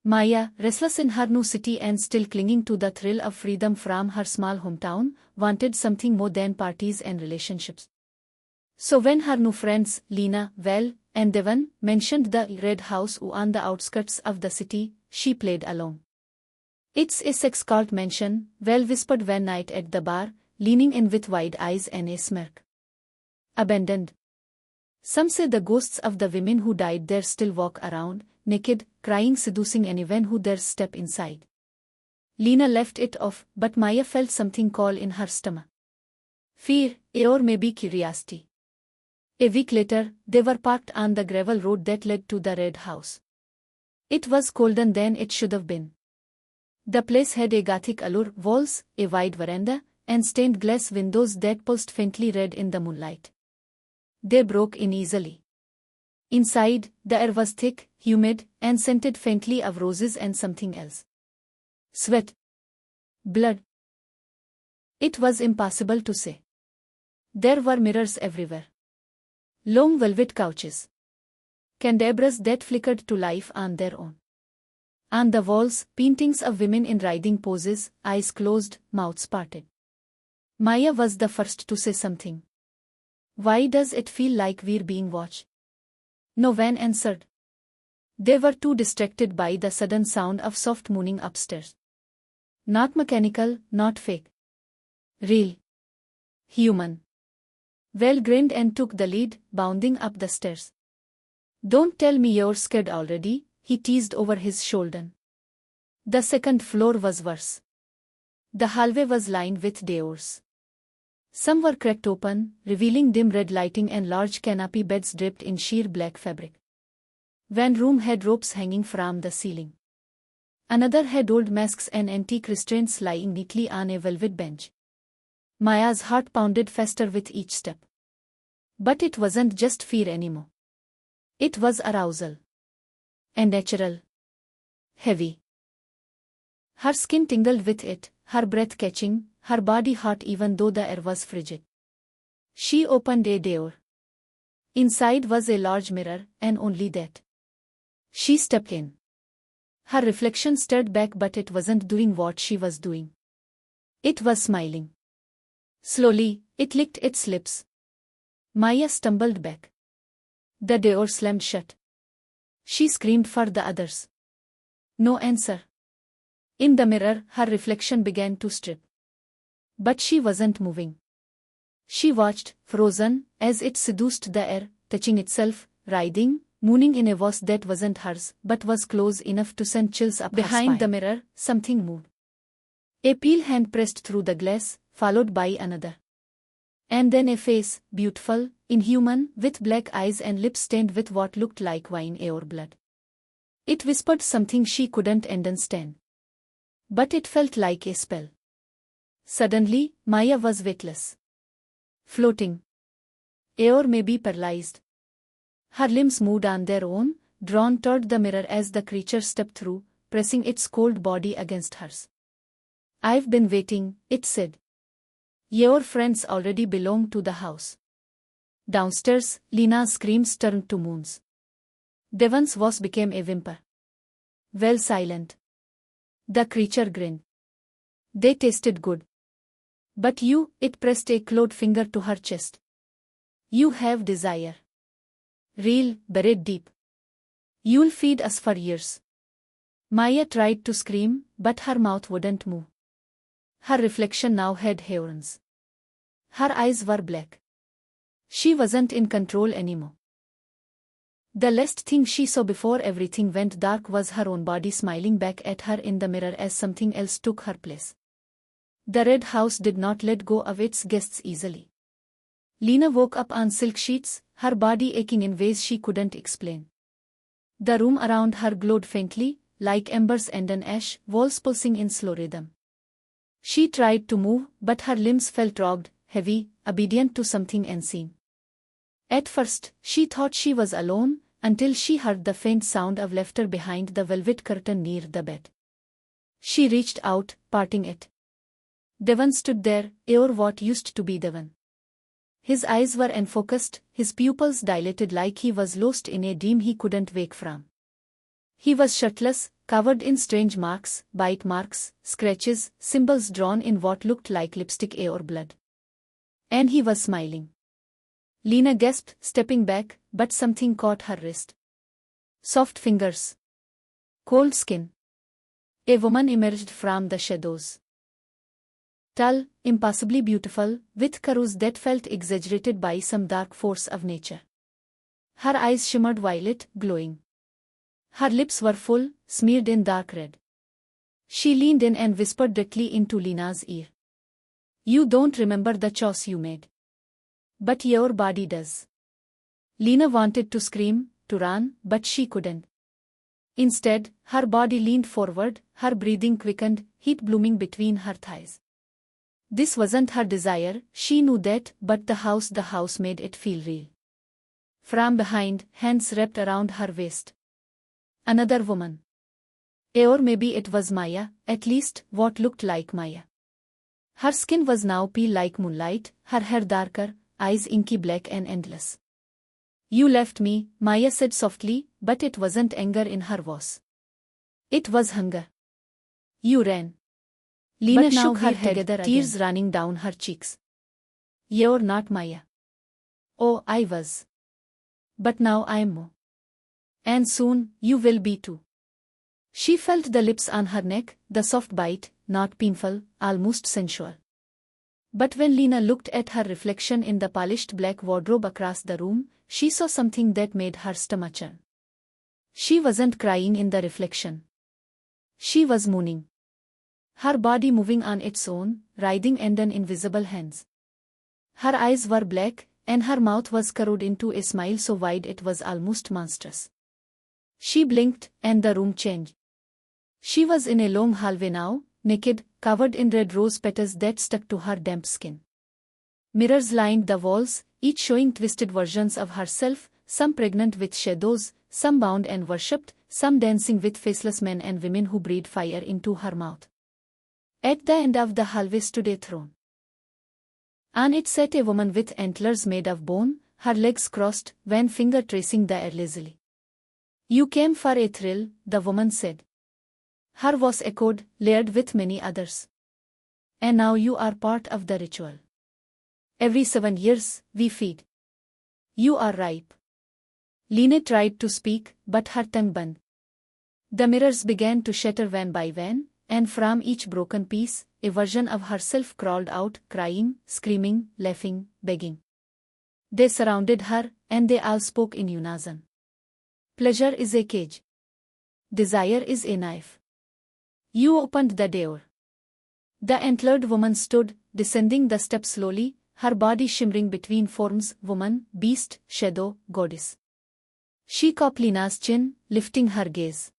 Maya, restless in her new city and still clinging to the thrill of freedom from her small hometown, wanted something more than parties and relationships. So when her new friends, Lina, Val, and Devon, mentioned the red house on the outskirts of the city, she played along. "It's a sex cult mansion," Val whispered one night at the bar, leaning in with wide eyes and a smirk. "Abandoned. Some say the ghosts of the women who died there still walk around, naked, crying, seducing anyone who dares step inside." Lina left it off, but Maya felt something call in her stomach. Fear, or maybe curiosity. A week later, they were parked on the gravel road that led to the red house. It was colder than it should have been. The place had a Gothic allure, walls, a wide veranda, and stained glass windows that pulsed faintly red in the moonlight. They broke in easily. Inside, the air was thick, humid, and scented faintly of roses and something else. Sweat. Blood. It was impossible to say. There were mirrors everywhere. Long velvet couches. Candelabras that flickered to life on their own. On the walls, paintings of women in riding poses, eyes closed, mouths parted. Maya was the first to say something. "Why does it feel like we're being watched?" No one answered. They were too distracted by the sudden sound of soft mooning upstairs. Not mechanical, not fake. Real. Human. Val grinned and took the lead, bounding up the stairs. "Don't tell me you're scared already," he teased over his shoulder. The second floor was worse. The hallway was lined with doors. Some were cracked open, revealing dim red lighting and large canopy beds draped in sheer black fabric. One room had ropes hanging from the ceiling. Another had old masks and antique restraints lying neatly on a velvet bench. Maya's heart pounded faster with each step. But it wasn't just fear anymore. It was arousal. And natural. Heavy. Her skin tingled with it, her breath catching, her body hot even though the air was frigid. She opened a door. Inside was a large mirror, and only that. She stepped in. Her reflection stared back, but it wasn't doing what she was doing. It was smiling. Slowly, it licked its lips. Maya stumbled back. The door slammed shut. She screamed for the others. No answer. In the mirror, her reflection began to strip. But she wasn't moving. She watched, frozen, as it seduced the air, touching itself, writhing, mooning in a voice that wasn't hers, but was close enough to send chills up her spine. Behind the mirror, something moved. A pale hand pressed through the glass, followed by another. And then a face, beautiful, inhuman, with black eyes and lips stained with what looked like wine or blood. It whispered something she couldn't understand. But it felt like a spell. Suddenly, Maya was weightless. Floating. Or maybe paralyzed. Her limbs moved on their own, drawn toward the mirror as the creature stepped through, pressing its cold body against hers. "I've been waiting," it said. "Your friends already belong to the house." Downstairs, Lina's screams turned to moans. Devon's voice became a whimper. Well, silent. The creature grinned. "They tasted good. But you," it pressed a clawed finger to her chest. "You have desire. Real, buried deep. You'll feed us for years." Maya tried to scream, but her mouth wouldn't move. Her reflection now had horns. Her eyes were black. She wasn't in control anymore. The last thing she saw before everything went dark was her own body smiling back at her in the mirror as something else took her place. The red house did not let go of its guests easily. Lina woke up on silk sheets, her body aching in ways she couldn't explain. The room around her glowed faintly, like embers and an ash, walls pulsing in slow rhythm. She tried to move, but her limbs felt rogged, heavy, obedient to something unseen. At first, she thought she was alone, until she heard the faint sound of laughter behind the velvet curtain near the bed. She reached out, parting it. Devon stood there, or what used to be Devon. His eyes were unfocused, his pupils dilated like he was lost in a dream he couldn't wake from. He was shirtless, covered in strange marks, bite marks, scratches, symbols drawn in what looked like lipstick or blood. And he was smiling. Lina gasped, stepping back, but something caught her wrist. Soft fingers. Cold skin. A woman emerged from the shadows. Tall, impossibly beautiful, with curves that felt exaggerated by some dark force of nature. Her eyes shimmered violet, glowing. Her lips were full, smeared in dark red. She leaned in and whispered directly into Lina's ear. "You don't remember the choice you made. But your body does." Lina wanted to scream, to run, but she couldn't. Instead, her body leaned forward, her breathing quickened, heat blooming between her thighs. This wasn't her desire, she knew that, but the house made it feel real. From behind, hands wrapped around her waist. Another woman. Or maybe it was Maya, at least, what looked like Maya. Her skin was now pale like moonlight, her hair darker, eyes inky black and endless. "You left me," Maya said softly, but it wasn't anger in her voice. It was hunger. "You ran." Lina shook her head, tears running down her cheeks. "You're not Maya." "Oh, I was. But now I'm Mo. And soon, you will be too." She felt the lips on her neck, the soft bite, not painful, almost sensual. But when Lina looked at her reflection in the polished black wardrobe across the room, she saw something that made her stomach churn. She wasn't crying in the reflection. She was mooning. Her body moving on its own, writhing under invisible hands. Her eyes were black, and her mouth was curved into a smile so wide it was almost monstrous. She blinked, and the room changed. She was in a long hallway now, naked, covered in red rose petals that stuck to her damp skin. Mirrors lined the walls, each showing twisted versions of herself, some pregnant with shadows, some bound and worshipped, some dancing with faceless men and women who breathed fire into her mouth. At the end of the hallway stood a throne. On it sat a woman with antlers made of bone, her legs crossed, one finger tracing the air lazily. "You came for a thrill," the woman said. Her voice echoed, layered with many others. "And now you are part of the ritual. Every 7 years, we feed. You are ripe." Lina tried to speak, but her tongue burned. The mirrors began to shatter one by one, and from each broken piece, a version of herself crawled out, crying, screaming, laughing, begging. They surrounded her, and they all spoke in unison. "Pleasure is a cage. Desire is a knife. You opened the door." The antlered woman stood, descending the steps slowly, her body shimmering between forms, woman, beast, shadow, goddess. She caught Lina's chin, lifting her gaze.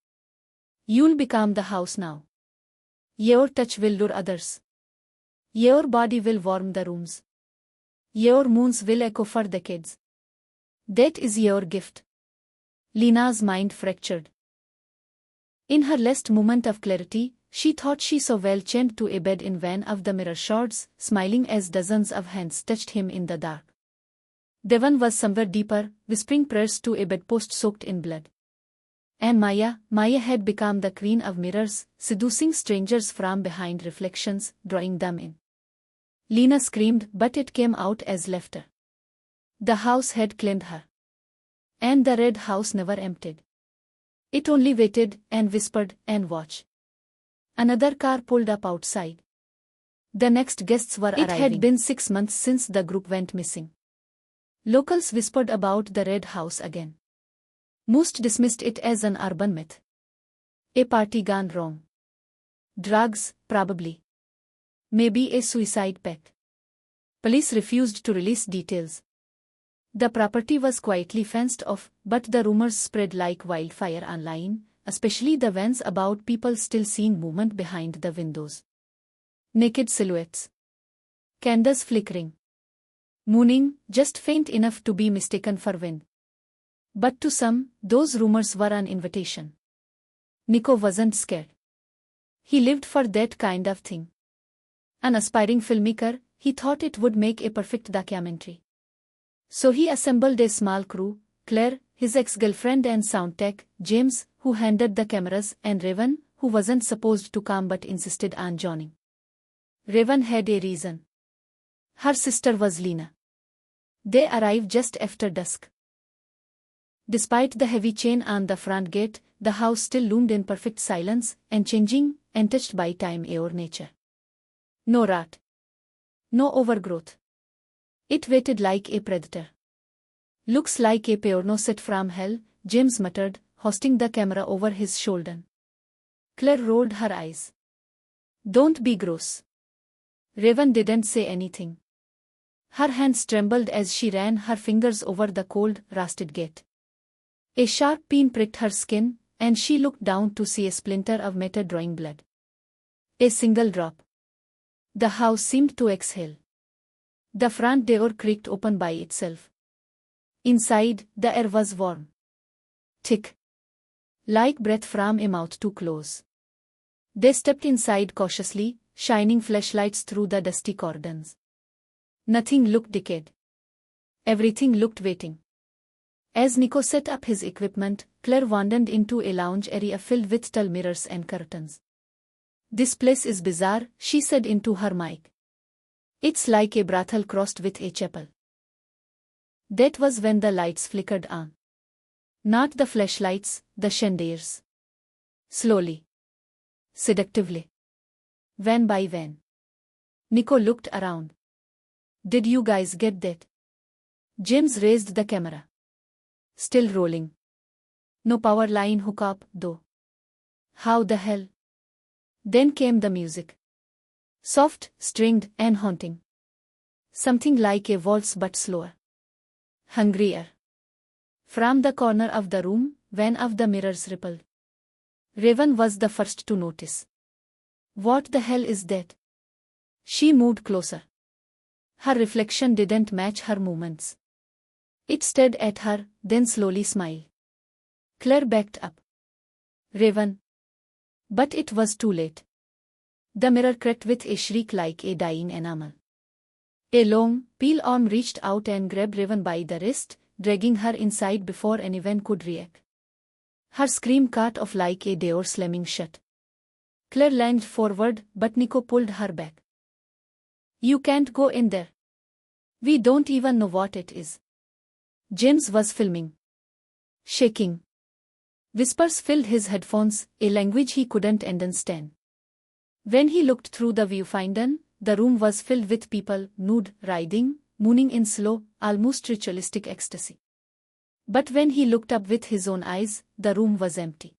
"You'll become the house now. Your touch will lure others. Your body will warm the rooms. Your moons will echo for decades. That is your gift." Lina's mind fractured. In her last moment of clarity, she thought she saw Val chained to a bed in one of the mirror shards, smiling as dozens of hands touched him in the dark. Devon was somewhere deeper, whispering prayers to a bedpost soaked in blood. And Maya had become the queen of mirrors, seducing strangers from behind reflections, drawing them in. Lina screamed, but it came out as laughter. The house had claimed her. And the red house never emptied. It only waited, and whispered, and watched. Another car pulled up outside. The next guests were arriving. It had been 6 months since the group went missing. Locals whispered about the red house again. Most dismissed it as an urban myth. A party gone wrong. Drugs, probably. Maybe a suicide pact. Police refused to release details. The property was quietly fenced off, but the rumors spread like wildfire online, especially the ones about people still seeing movement behind the windows. Naked silhouettes. Candles flickering. Mooning, just faint enough to be mistaken for wind. But to some, those rumors were an invitation. Nico wasn't scared. He lived for that kind of thing. An aspiring filmmaker, he thought it would make a perfect documentary. So he assembled a small crew, Claire, his ex-girlfriend and sound tech, James, who handed the cameras, and Raven, who wasn't supposed to come but insisted on joining. Raven had a reason. Her sister was Lina. They arrived just after dusk. Despite the heavy chain on the front gate, the house still loomed in perfect silence, unchanging, untouched by time or nature. No rot. No overgrowth. It waited like a predator. Looks like a porno set from hell, James muttered, hoisting the camera over his shoulder. Claire rolled her eyes. Don't be gross. Raven didn't say anything. Her hands trembled as she ran her fingers over the cold, rusted gate. A sharp pin pricked her skin, and she looked down to see a splinter of metal drawing blood. A single drop. The house seemed to exhale. The front door creaked open by itself. Inside, the air was warm. Thick. Like breath from a mouth too close. They stepped inside cautiously, shining flashlights through the dusty corridors. Nothing looked decayed. Everything looked waiting. As Nico set up his equipment, Claire wandered into a lounge area filled with tall mirrors and curtains. This place is bizarre, she said into her mic. It's like a brothel crossed with a chapel. That was when the lights flickered on. Not the flashlights, the chandeliers. Slowly. Seductively. Van by van. Nico looked around. Did you guys get that? James raised the camera. Still rolling. No power line hookup, though. How the hell? Then came the music. Soft, stringed, and haunting. Something like a waltz but slower. Hungrier. From the corner of the room, one of the mirrors rippled. Raven was the first to notice. What the hell is that? She moved closer. Her reflection didn't match her movements. It stared at her, then slowly smiled. Claire backed up. Raven. But it was too late. The mirror cracked with a shriek like a dying animal. A long, pale arm reached out and grabbed Raven by the wrist, dragging her inside before anyone could react. Her scream cut off like a door slamming shut. Claire lunged forward, but Nico pulled her back. You can't go in there. We don't even know what it is. James was filming. Shaking. Whispers filled his headphones, a language he couldn't understand. When he looked through the viewfinder, the room was filled with people, nude, writhing, mooning in slow, almost ritualistic ecstasy. But when he looked up with his own eyes, the room was empty.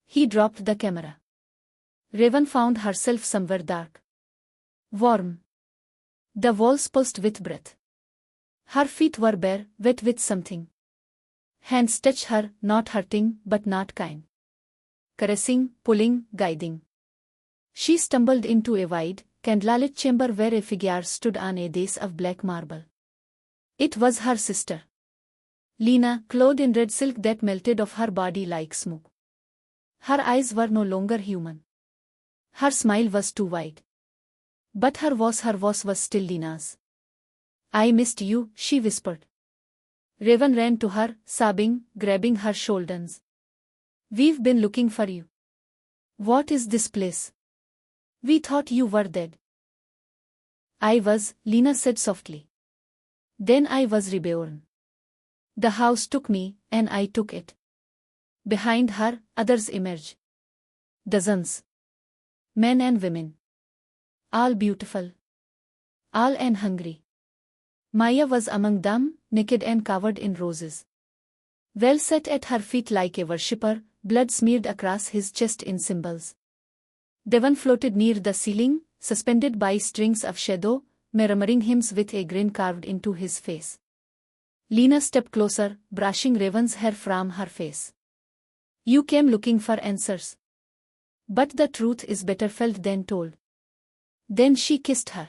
He dropped the camera. Raven found herself somewhere dark. Warm. The walls pulsed with breath. Her feet were bare, wet with something. Hands touched her, not hurting, but not kind. Caressing, pulling, guiding. She stumbled into a wide, candlelit chamber where a figure stood on a dais of black marble. It was her sister. Lina, clothed in red silk that melted off her body like smoke. Her eyes were no longer human. Her smile was too wide. But her voice was still Lina's. I missed you, she whispered. Raven ran to her, sobbing, grabbing her shoulders. We've been looking for you. What is this place? We thought you were dead. I was, Lina said softly. Then I was reborn. The house took me, and I took it. Behind her, others emerged. Dozens. Men and women. All beautiful. All and hungry. Maya was among them, naked and covered in roses. Well sat at her feet like a worshipper, blood smeared across his chest in symbols. Devon floated near the ceiling, suspended by strings of shadow, murmuring hymns with a grin carved into his face. Lina stepped closer, brushing Raven's hair from her face. You came looking for answers. But the truth is better felt than told. Then she kissed her.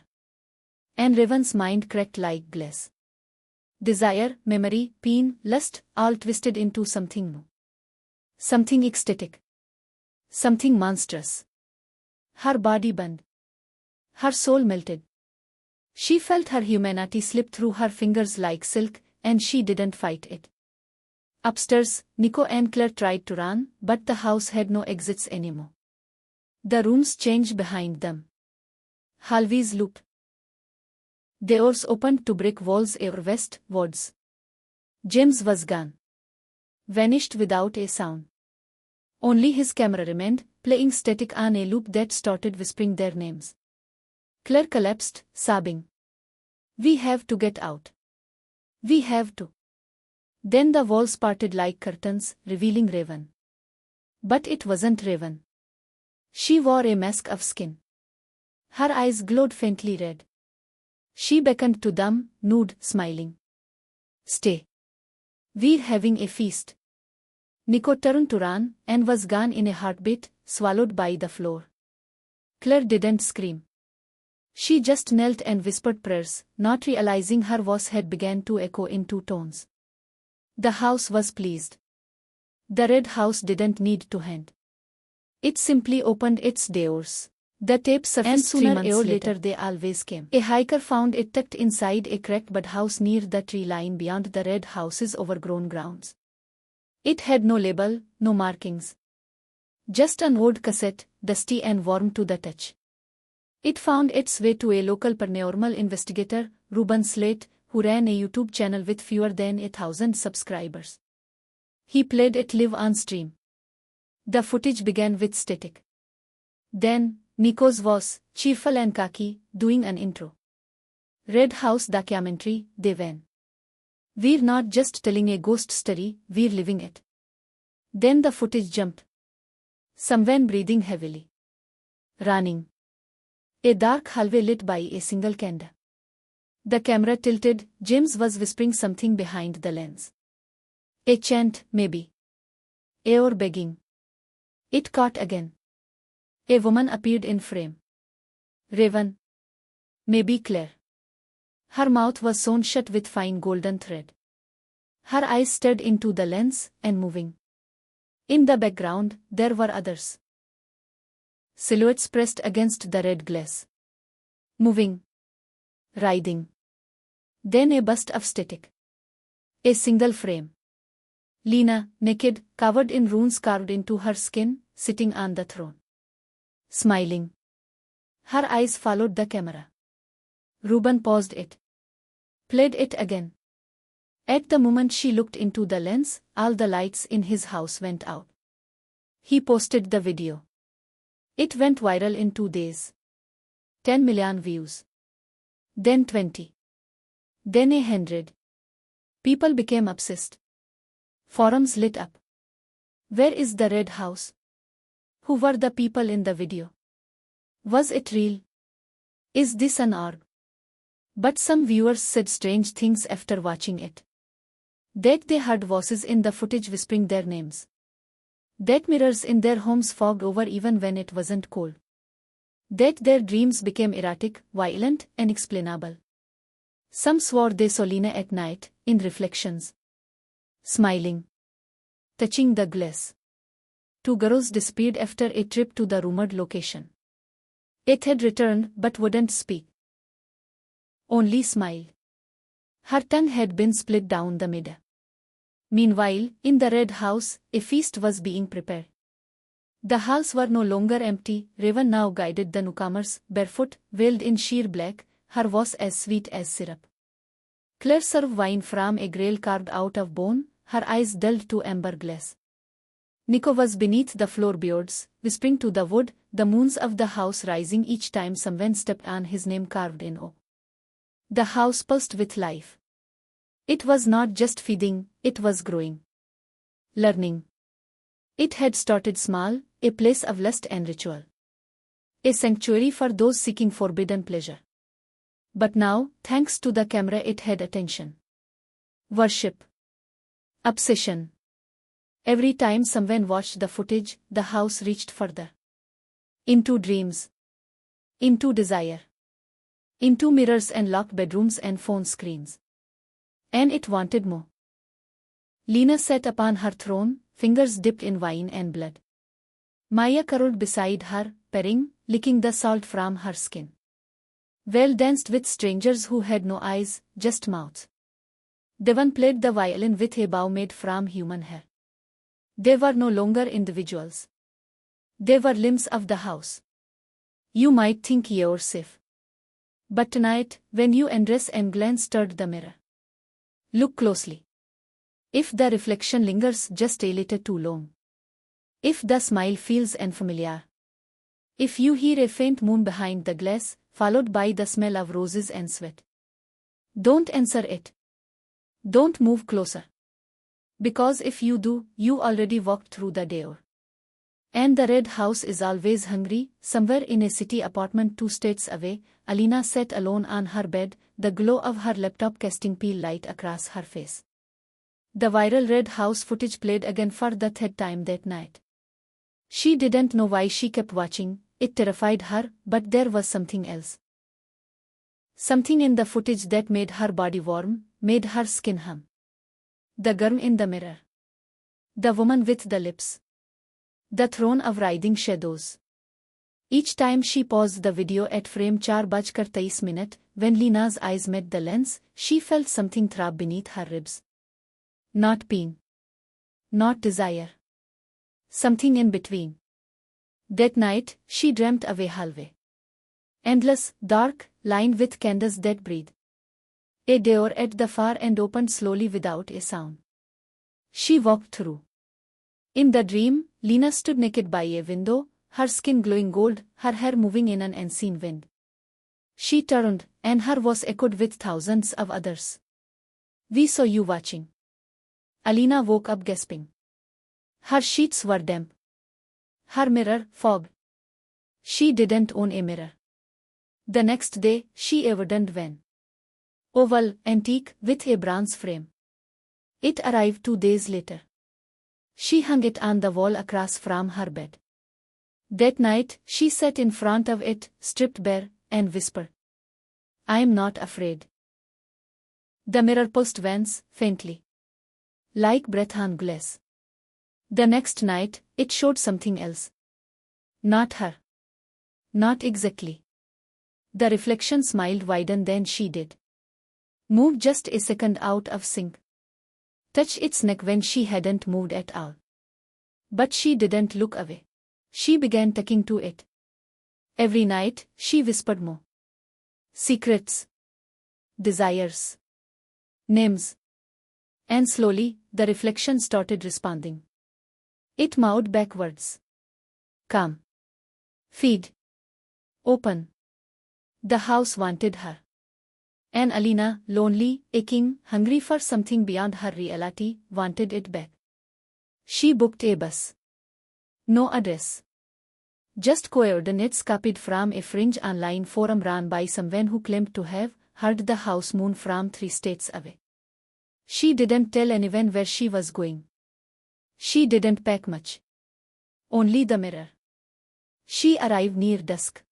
And Raven's mind cracked like glass. Desire, memory, pain, lust, all twisted into something new. Something ecstatic. Something monstrous. Her body burned. Her soul melted. She felt her humanity slip through her fingers like silk, and she didn't fight it. Upstairs, Nico and Claire tried to run, but the house had no exits anymore. The rooms changed behind them. Hallways looped. Doors opened to brick walls or westwards. James was gone. Vanished without a sound. Only his camera remained, playing static on a loop that started whispering their names. Claire collapsed, sobbing. "We have to get out. We have to." Then the walls parted like curtains, revealing Raven. But it wasn't Raven. She wore a mask of skin. Her eyes glowed faintly red. She beckoned to them, nude, smiling. "Stay. We're having a feast." Nico turned to run, and was gone in a heartbeat, swallowed by the floor. Claire didn't scream. She just knelt and whispered prayers, not realizing her voice had begun to echo in two tones. The house was pleased. The red house didn't need to hand. It simply opened its doors. The tape surfaced, and sooner or later they always came. A hiker found it tucked inside a cracked wood house near the tree line beyond the red house's overgrown grounds. It had no label, no markings. Just an old cassette, dusty and warm to the touch. It found its way to a local paranormal investigator, Ruben Slate, who ran a YouTube channel with fewer than 1,000 subscribers. He played it live on stream. The footage began with static. Then, Nico's voice, cheerful and cocky, doing an intro. "Red House documentary, they win. We're not just telling a ghost story, we're living it." Then the footage jumped. Someone breathing heavily. Running. A dark hallway lit by a single candle. The camera tilted. James was whispering something behind the lens. A chant, maybe. Or begging. It caught again. A woman appeared in frame. Raven. Maybe Claire. Her mouth was sewn shut with fine golden thread. Her eyes stared into the lens, and moving. In the background, there were others. Silhouettes pressed against the red glass. Moving. Writhing. Then a burst of static. A single frame. Lina, naked, covered in runes carved into her skin, sitting on the throne. Smiling. Her eyes followed the camera. Ruben paused it. Played it again. At the moment she looked into the lens, all the lights in his house went out. He posted the video. It went viral in 2 days. 10 million views. Then 20. Then 100. People became obsessed. Forums lit up. Where is the red house? Who were the people in the video? Was it real? Is this an orb? But some viewers said strange things after watching it. That they heard voices in the footage whispering their names. That mirrors in their homes fogged over even when it wasn't cold. That their dreams became erotic, violent, and inexplainable. Some swore they saw Alina at night, in reflections. Smiling. Touching the glass. 2 girls disappeared after a trip to the rumored location. It had returned but wouldn't speak. Only smiled. Her tongue had been split down the middle. Meanwhile, in the red house, a feast was being prepared. The halls were no longer empty. Raven now guided the newcomers, barefoot, veiled in sheer black, her voice as sweet as syrup. Claire served wine from a grail carved out of bone, her eyes dulled to amber glass. Nico was beneath the floorboards, whispering to the wood, the moons of the house rising each time someone stepped on his name carved in oak. The house pulsed with life. It was not just feeding, it was growing. Learning. It had started small, a place of lust and ritual. A sanctuary for those seeking forbidden pleasure. But now, thanks to the camera, it had attention. Worship. Obsession. Every time someone watched the footage, the house reached further. Into dreams. Into desire. Into mirrors and locked bedrooms and phone screens. And it wanted more. Lina sat upon her throne, fingers dipped in wine and blood. Maya cuddled beside her, purring, licking the salt from her skin. Val danced with strangers who had no eyes, just mouths. Devon played the violin with a bow made from human hair. They were no longer individuals. They were limbs of the house. You might think you're safe. But tonight, when you undress and glance toward the mirror, look closely. If the reflection lingers just a little too long. If the smile feels unfamiliar. If you hear a faint moan behind the glass, followed by the smell of roses and sweat. Don't answer it. Don't move closer. Because if you do, you already walked through the door. And the red house is always hungry. Somewhere in a city apartment 2 states away, Alina sat alone on her bed, the glow of her laptop casting pale light across her face. The viral red house footage played again for the 3rd time that night. She didn't know why she kept watching, it terrified her, but there was something else. Something in the footage that made her body warm, made her skin hum. The girl in the mirror. The woman with the lips. The throne of writhing shadows. Each time she paused the video at frame 4:23, when Lina's eyes met the lens, she felt something throb beneath her ribs. Not pain. Not desire. Something in between. That night, she dreamt of a hallway. Endless, dark, lined with candles that breathe. A door at the far end opened slowly without a sound. She walked through. In the dream, Lina stood naked by a window, her skin glowing gold, her hair moving in an unseen wind. She turned, and her voice echoed with thousands of others. "We saw you watching." Alina woke up gasping. Her sheets were damp. Her mirror, fog. She didn't own a mirror. The next day, she ordered one. Oval, antique, with a bronze frame. It arrived 2 days later. She hung it on the wall across from her bed. That night, she sat in front of it, stripped bare, and whispered, "I'm not afraid." The mirror pulsed once, faintly. Like breath on glass. The next night, it showed something else. Not her. Not exactly. The reflection smiled wider than she did. Moved just a second out of sync. Touched its neck when she hadn't moved at all. But she didn't look away. She began talking to it. Every night, she whispered more. Secrets. Desires. Names. And slowly, the reflection started responding. It mowed backwards. Come. Feed. Open. The house wanted her. And Alina, lonely, aching, hungry for something beyond her reality, wanted it back. She booked a bus. No address. Just coordinates copied from a fringe online forum run by someone who claimed to have heard the house moon from 3 states away. She didn't tell anyone where she was going. She didn't pack much. Only the mirror. She arrived near dusk.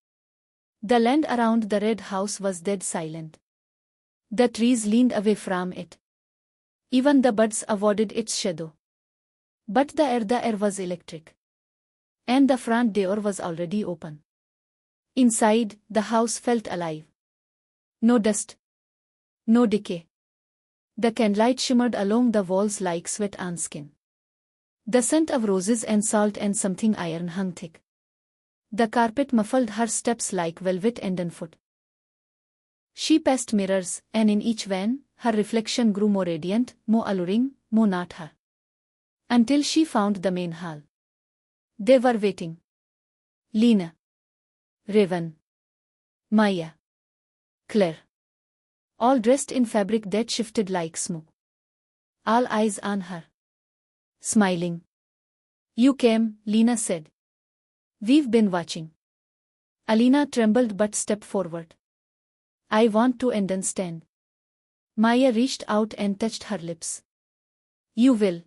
The land around the red house was dead silent. The trees leaned away from it. Even the birds avoided its shadow. But the air was electric. And the front door was already open. Inside, the house felt alive. No dust. No decay. The candlelight shimmered along the walls like sweat on skin. The scent of roses and salt and something iron hung thick. The carpet muffled her steps like velvet underfoot. She passed mirrors, and in each one, her reflection grew more radiant, more alluring, more not her. Until she found the main hall. They were waiting. Lina. Raven. Maya. Claire. All dressed in fabric that shifted like smoke. All eyes on her. Smiling. You came, Lina said. We've been watching. Alina trembled but stepped forward. I want to understand. Maya reached out and touched her lips. You will.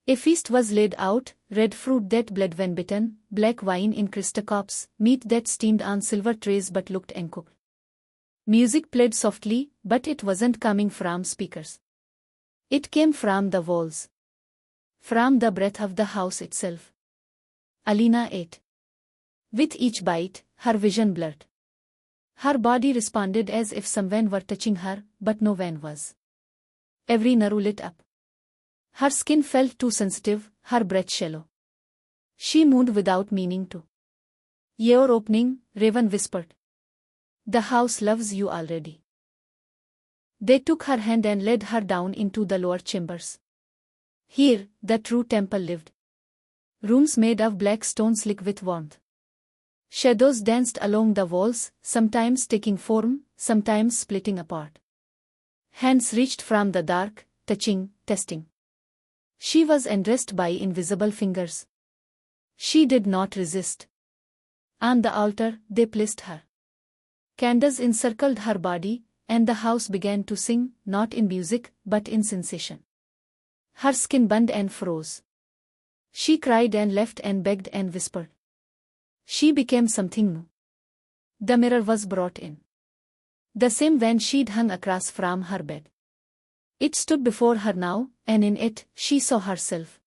A feast was laid out, red fruit that bled when bitten, black wine in crystal cups, meat that steamed on silver trays but looked uncooked. Music played softly, but it wasn't coming from speakers. It came from the walls. From the breath of the house itself. Alina ate. With each bite, her vision blurred. Her body responded as if someone were touching her, but no one was. Every nerve lit up. Her skin felt too sensitive, her breath shallow. She moved without meaning to. "You're opening," Raven whispered. "The house loves you already." They took her hand and led her down into the lower chambers. Here, the true temple lived. Rooms made of black stone slick with warmth. Shadows danced along the walls, sometimes taking form, sometimes splitting apart. Hands reached from the dark, touching, testing. She was undressed by invisible fingers. She did not resist. On the altar, they placed her. Candles encircled her body, and the house began to sing, not in music, but in sensation. Her skin burned and froze. She cried and left and begged and whispered. She became something new. The mirror was brought in. The same one she'd hung across from her bed. It stood before her now, and in it, she saw herself.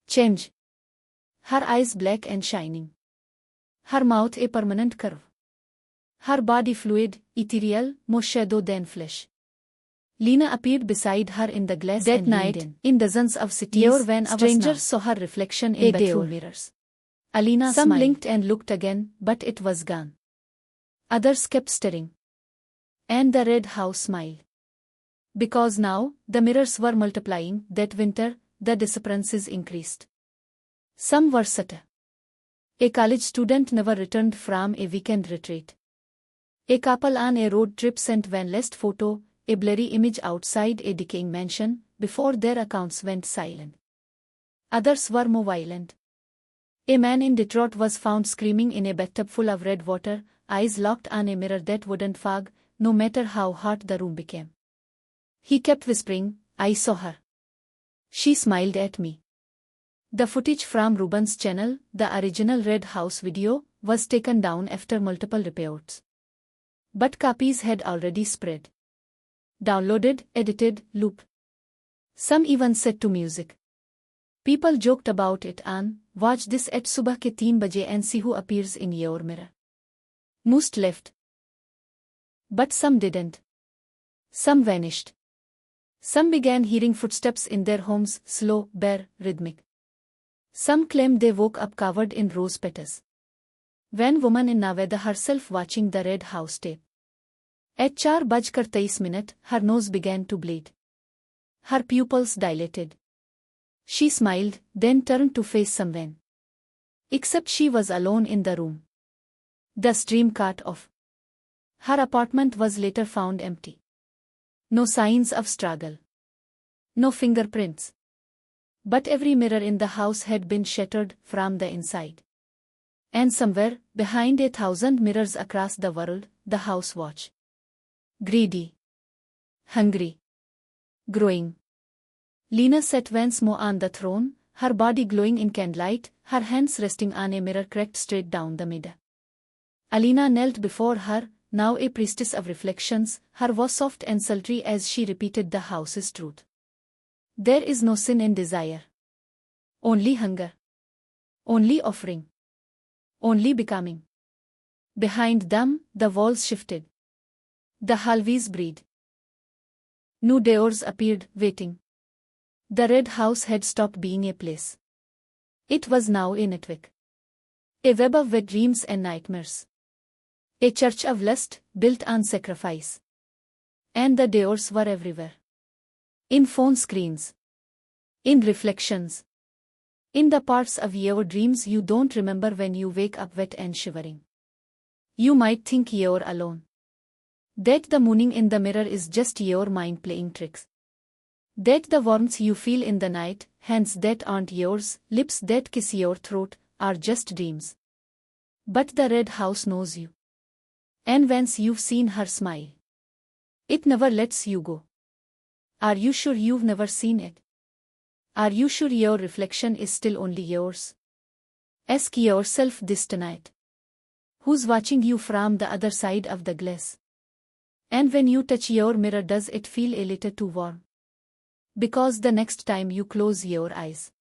Change. Her eyes black and shining. Her mouth a permanent curve. Her body fluid, ethereal, more shadow than flesh. Lina appeared beside her in the glass that night. In dozens of cities, when strangers saw her reflection in bathroom mirrors. Alina Some blinked and looked again, but it was gone. Others kept staring. And the red house smiled. Because now, the mirrors were multiplying. That winter, the disappearances increased. Some were subtle. A college student never returned from a weekend retreat. A couple on a road trip sent one last photo, a blurry image outside a decaying mansion, before their accounts went silent. Others were more violent. A man in Detroit was found screaming in a bathtub full of red water, eyes locked on a mirror that wouldn't fog, no matter how hot the room became. He kept whispering, "I saw her. She smiled at me." The footage from Ruben's channel, the original Red House video, was taken down after multiple reports. But copies had already spread. Downloaded, edited, looped. Some even set to music. People joked about it on, "Watch this at subah ke 3 baje and see who appears in your mirror." Most left. But some didn't. Some vanished. Some began hearing footsteps in their homes, slow, bare, rhythmic. Some claimed they woke up covered in rose petals. One woman in Nevada herself watching the Red House tape. At 4:23, her nose began to bleed. Her pupils dilated. She smiled, then turned to face someone. Except she was alone in the room. The stream cut off. Her apartment was later found empty. No signs of struggle. No fingerprints. But every mirror in the house had been shattered from the inside. And somewhere, behind 1,000 mirrors across the world, the house watched. Greedy. Hungry. Growing. Lina sat once more on the throne, her body glowing in candlelight, her hands resting on a mirror cracked straight down the middle. Alina knelt before her, now a priestess of reflections, her voice soft and sultry as she repeated the house's truth. There is no sin in desire. Only hunger. Only offering. Only becoming. Behind them, the walls shifted. The hallways breathed. New doors appeared, waiting. The Red House had stopped being a place. It was now a network. A web of wet dreams and nightmares. A church of lust, built on sacrifice. And the doors were everywhere. In phone screens. In reflections. In the parts of your dreams you don't remember when you wake up wet and shivering. You might think you're alone. That the mooning in the mirror is just your mind playing tricks. That the warmth you feel in the night, hands that aren't yours, lips that kiss your throat, are just dreams. But the Red House knows you. And once you've seen her smile, it never lets you go. Are you sure you've never seen it? Are you sure your reflection is still only yours? Ask yourself this tonight. Who's watching you from the other side of the glass? And when you touch your mirror, does it feel a little too warm? Because the next time you close your eyes,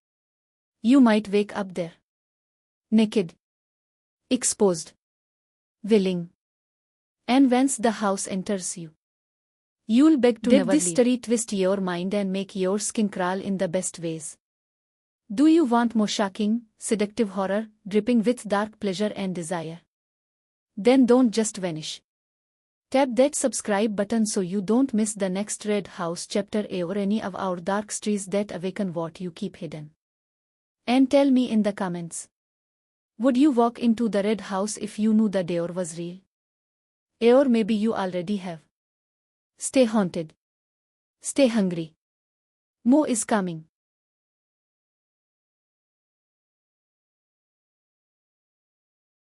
you might wake up there. Naked. Exposed. Willing. And once the house enters you, You'll beg to Did never this leave. story twist your mind and make your skin crawl in the best ways? Do you want more shocking, seductive horror, dripping with dark pleasure and desire? Then don't just vanish. Tap that subscribe button so you don't miss the next Red House chapter or any of our dark stories that awaken what you keep hidden. And tell me in the comments. Would you walk into the Red House if you knew the door was real? Or maybe you already have. Stay haunted. Stay hungry. More is coming.